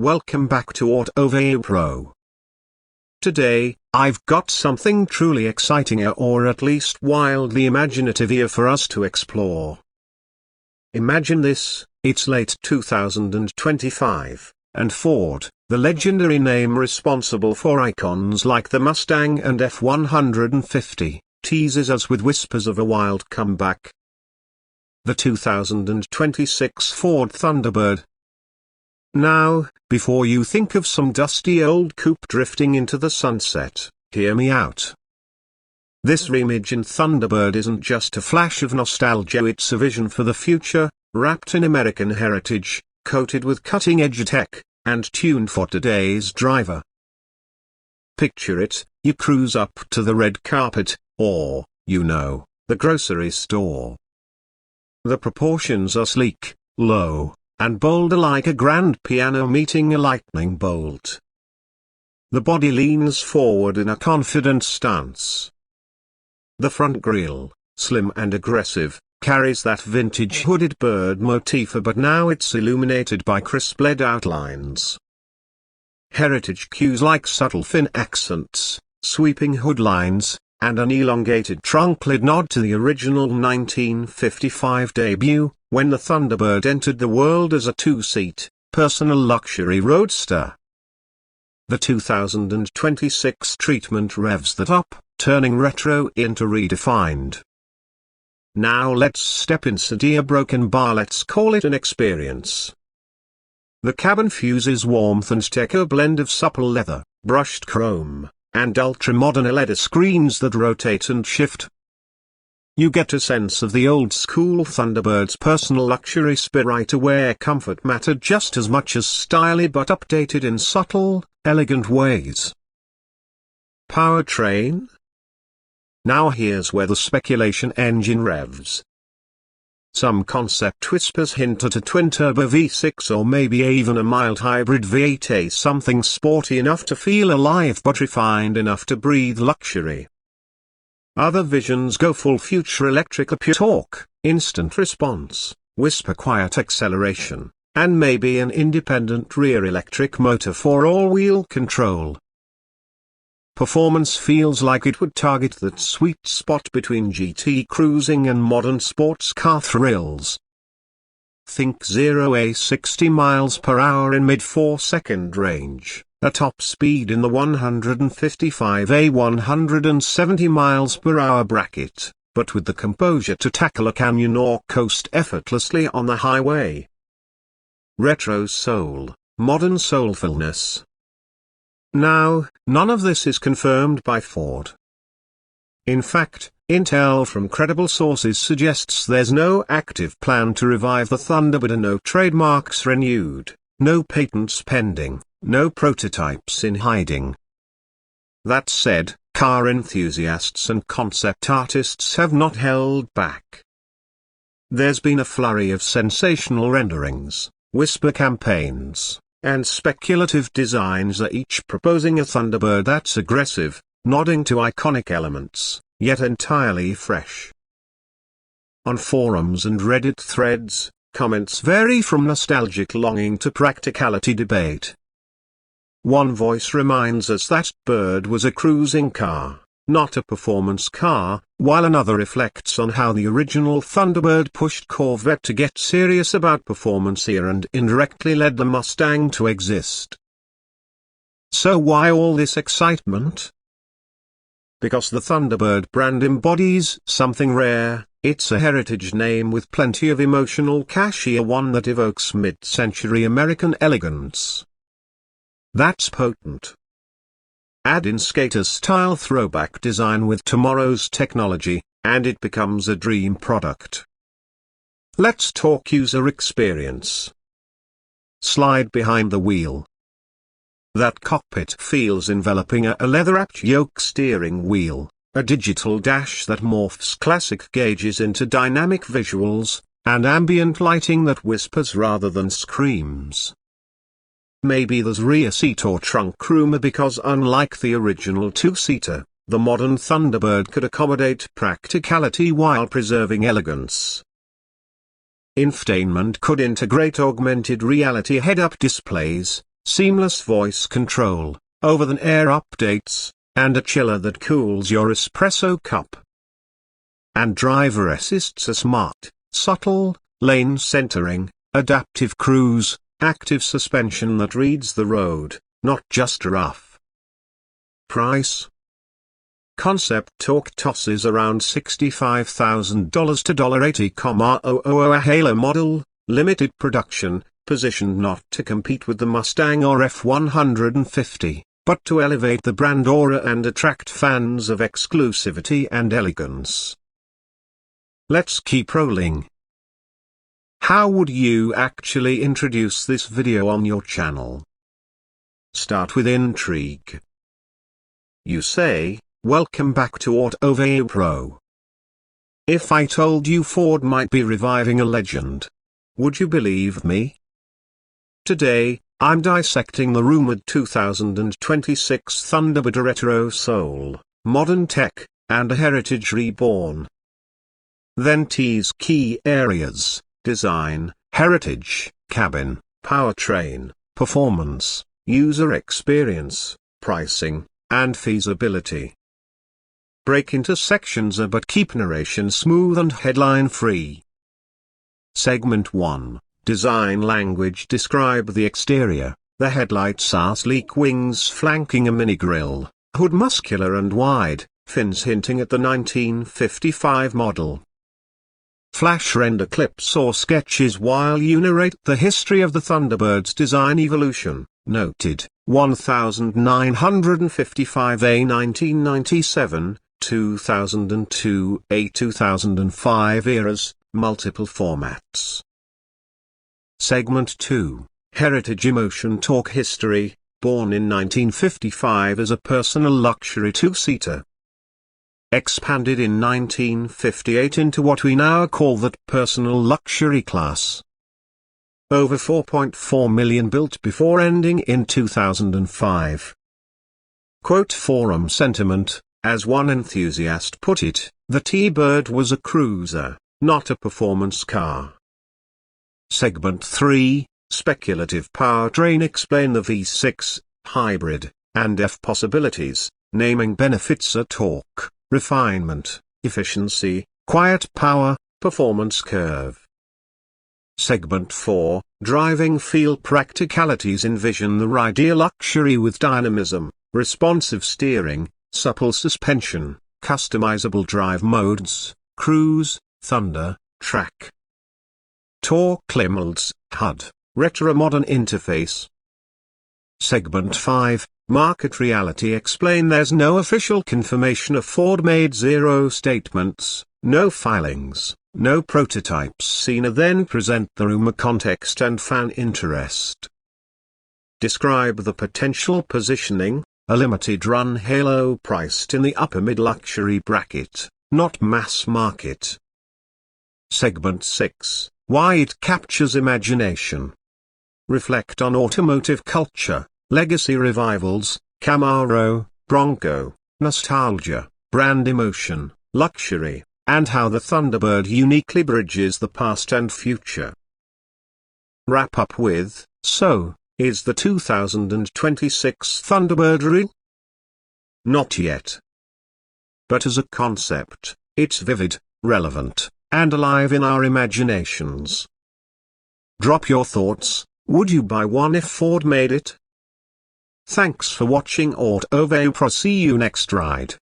welcome back to Autoveiw Pro. Today, I've got something truly exciting or at least wildly imaginative here for us to explore. Imagine this, it's late 2025, and Ford, the legendary name responsible for icons like the Mustang and F-150, teases us with whispers of a wild comeback. The 2026 Ford Thunderbird. Now, before you think of some dusty old coupe drifting into the sunset, hear me out. This reimagined Thunderbird isn't just a flash of nostalgia, it's a vision for the future, wrapped in American heritage, coated with cutting-edge tech, and tuned for today's driver. Picture it, you cruise up to the red carpet, or, the grocery store. The proportions are sleek, low, and bold like a grand piano meeting a lightning bolt. The body leans forward in a confident stance. The front grille, slim and aggressive, carries that vintage hooded bird motif, but now it's illuminated by crisp LED outlines. Heritage cues like subtle fin accents, sweeping hood lines, and an elongated trunk lid nod to the original 1955 debut, when the Thunderbird entered the world as a two-seat, personal luxury roadster. The 2026 treatment revs that up, turning retro into redefined. Now let's step inside a broken bar, let's call it an experience. The cabin fuses warmth and tech, a blend of supple leather, brushed chrome, and ultra-modern LED screens that rotate and shift. You get a sense of the old-school Thunderbird's personal luxury spirit, where comfort mattered just as much as style, but updated in subtle, elegant ways. Powertrain? Now here's where the speculation engine revs. Some concept whispers hint at a twin-turbo V6 or maybe even a mild hybrid V8, something sporty enough to feel alive but refined enough to breathe luxury. Other visions go full future electric, pure torque, instant response, whisper quiet acceleration, and maybe an independent rear electric motor for all-wheel control. Performance feels like it would target that sweet spot between GT cruising and modern sports car thrills. Think 0-60 miles per hour in mid-4-second range, a top speed in the 155-170 miles per hour bracket, but with the composure to tackle a canyon or coast effortlessly on the highway. Retro soul, modern soulfulness. Now, none of this is confirmed by Ford. In fact, intel from credible sources suggests there's no active plan to revive the Thunderbird, no trademarks renewed, no patents pending, no prototypes in hiding. That said, car enthusiasts and concept artists have not held back. There's been a flurry of sensational renderings, whisper campaigns, and speculative designs, each proposing a Thunderbird that's aggressive, nodding to iconic elements, yet entirely fresh. On forums and Reddit threads, comments vary from nostalgic longing to practicality debate. One voice reminds us that Bird was a cruising car, not a performance car, while another reflects on how the original Thunderbird pushed Corvette to get serious about performance here and indirectly led the Mustang to exist. So why all this excitement? Because the Thunderbird brand embodies something rare. It's a heritage name with plenty of emotional cachet, one that evokes mid-century American elegance. That's potent. Add in skater-style throwback design with tomorrow's technology, and it becomes a dream product. Let's talk user experience. Slide behind the wheel. That cockpit feels enveloping, a leather-wrapped yoke steering wheel, a digital dash that morphs classic gauges into dynamic visuals, and ambient lighting that whispers rather than screams. Maybe there's rear seat or trunk room, because unlike the original two-seater, the modern Thunderbird could accommodate practicality while preserving elegance. Infotainment could integrate augmented reality head-up displays, seamless voice control, over-the-air updates, and a chiller that cools your espresso cup. And driver assists are smart, subtle, lane centering, adaptive cruise, active suspension that reads the road, not just rough. Price. Concept torque tosses around $65,000 to $80,000 a Halo model, limited production, positioned not to compete with the Mustang or F-150, but to elevate the brand aura and attract fans of exclusivity and elegance. Let's keep rolling. How would you actually introduce this video on your channel? Start with intrigue. You say, "Welcome back to Autoveiw Pro." If I told you Ford might be reviving a legend, would you believe me? Today, I'm dissecting the rumored 2026 Thunderbird, a retro soul, modern tech, and a heritage reborn. Then tease key areas: design, heritage, cabin, powertrain, performance, user experience, pricing, and feasibility. Break into sections but keep narration smooth and headline free. Segment 1. Design language. Describe the exterior. The headlights are sleek wings flanking a mini grille, hood muscular and wide, fins hinting at the 1955 model. Flash render clips or sketches while you narrate the history of the Thunderbird's design evolution. Noted, 1955A 1997, 2002A 2005 eras, multiple formats. Segment 2, Heritage Emotion Talk. History. Born in 1955 as a personal luxury two-seater. Expanded in 1958 into what we now call that personal luxury class. Over 4.4 million built before ending in 2005. Quote forum sentiment, as one enthusiast put it, the T-Bird was a cruiser, not a performance car. Segment 3, Speculative Powertrain. Explain the V6, hybrid, and F possibilities, naming benefits are torque, refinement, efficiency, quiet power, performance curve. Segment 4, Driving Feel Practicalities. Envision the rider luxury with dynamism, responsive steering, supple suspension, customizable drive modes, cruise, thunder, track. Torque Limits, HUD, retro modern interface. Segment 5, Market Reality. Explain there's no official confirmation of Ford made zero statements, no filings, no prototypes seen. Then present the rumor context and fan interest. Describe the potential positioning, a limited run Halo priced in the upper mid-luxury bracket, not mass market. Segment 6, Why it captures imagination. Reflect on automotive culture, legacy revivals, Camaro, Bronco, nostalgia, brand emotion, luxury, and how the Thunderbird uniquely bridges the past and future. Wrap up with, so, is the 2026 Thunderbird real? Not yet. But as a concept, it's vivid, relevant, and alive in our imaginations. Drop your thoughts. Would you buy one if Ford made it? Thanks for watching Autoveiw Pro. See you next ride.